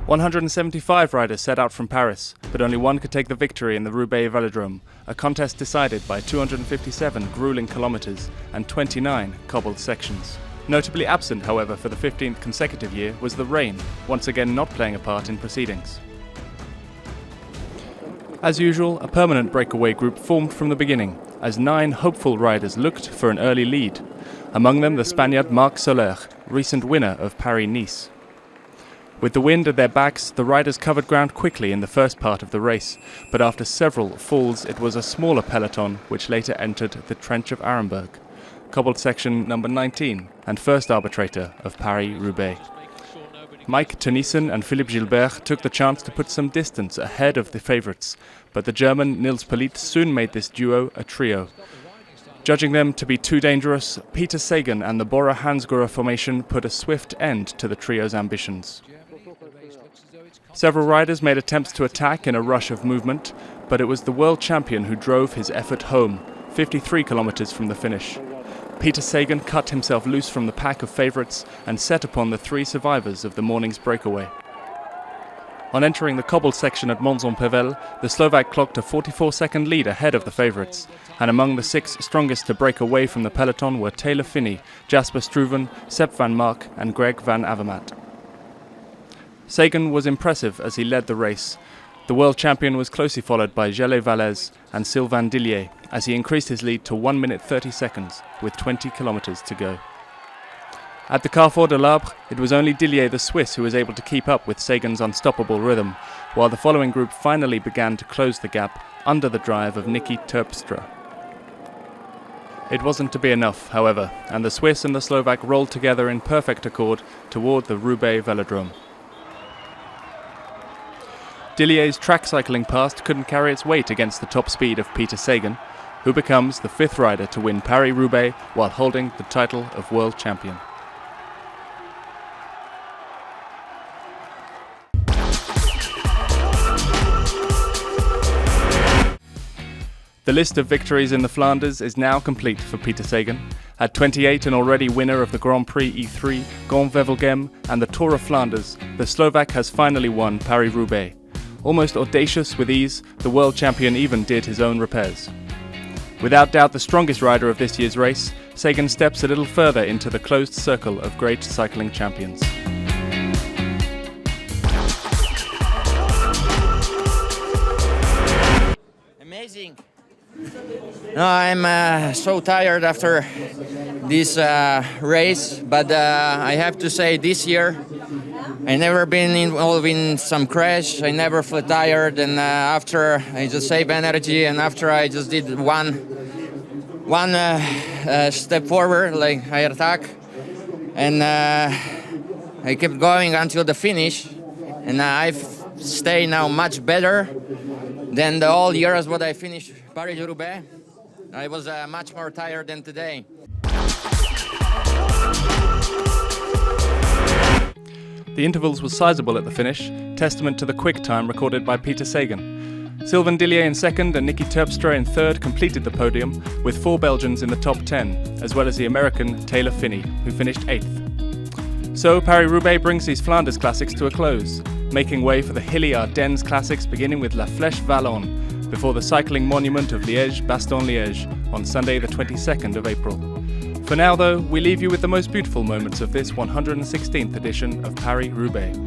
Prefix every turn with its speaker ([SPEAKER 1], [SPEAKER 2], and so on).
[SPEAKER 1] 175 riders set out from Paris, but only one could take the victory in the Roubaix Velodrome, a contest decided by 257 grueling kilometers and 29 cobbled sections. Notably absent, however, for the 15th consecutive year was the rain, once again not playing a part in proceedings. As usual, a permanent breakaway group formed from the beginning, as 9 hopeful riders looked for an early lead. Among them the Spaniard Marc Soler, recent winner of Paris-Nice. With the wind at their backs, the riders covered ground quickly in the first part of the race, but after several falls it was a smaller peloton which later entered the Trench of Arenberg, cobbled section number 19 and first arbitrator of Paris-Roubaix. Mike Tennyson and Philippe Gilbert took the chance to put some distance ahead of the favourites, but the German Nils Politt soon made this duo a trio. Judging them to be too dangerous, Peter Sagan and the Bora-Hansgrohe formation put a swift end to the trio's ambitions. Several riders made attempts to attack in a rush of movement, but it was the world champion who drove his effort home, 53 kilometers from the finish. Peter Sagan cut himself loose from the pack of favourites and set upon the 3 survivors of the morning's breakaway. On entering the cobbled section at Mons-en-Pévèle, the Slovak clocked a 44-second lead ahead of the favourites, and among the 6 strongest to break away from the peloton were Taylor Phinney, Jasper Stuyven, Sepp van Mark and Greg van Avermaet. Sagan was impressive as he led the race. The world champion was closely followed by Gilles Valez and Sylvain Dillier as he increased his lead to 1 minute 30 seconds with 20 kilometers to go. At the Carrefour de l'Arbre, it was only Dillier the Swiss who was able to keep up with Sagan's unstoppable rhythm, while the following group finally began to close the gap under the drive of Niki Terpstra. It wasn't to be enough, however, and the Swiss and the Slovak rolled together in perfect accord toward the Roubaix Velodrome. Dillier's track cycling past couldn't carry its weight against the top speed of Peter Sagan, who becomes the 5th rider to win Paris-Roubaix while holding the title of world champion. The list of victories in the Flanders is now complete for Peter Sagan. At 28 and already winner of the Grand Prix E3, Gand-Wevelgem and the Tour of Flanders, the Slovak has finally won Paris-Roubaix. Almost audacious with ease, the world champion even did his own repairs. Without doubt the strongest rider of this year's race, Sagan steps a little further into the closed circle of great cycling champions.
[SPEAKER 2] Amazing. No, I'm so tired after this race, but I have to say this year I never been involved in some crash. I never felt tired, and after I just saved energy, and after I just did one step forward, like I attack, and I kept going until the finish, and I've stayed now much better than the whole years what I finished Paris-Roubaix. I was much more tired than today.
[SPEAKER 1] The intervals were sizable at the finish, testament to the quick time recorded by Peter Sagan. Sylvain Dillier in second and Niki Terpstra in third completed the podium, with 4 Belgians in the top 10, as well as the American Taylor Phinney, who finished 8th. So Paris-Roubaix brings these Flanders classics to a close, making way for the hilly Ardennes classics beginning with La Flèche Wallonne, before the cycling monument of Liège-Bastogne-Liège on Sunday the 22nd of April. For now though, we leave you with the most beautiful moments of this 116th edition of Paris-Roubaix.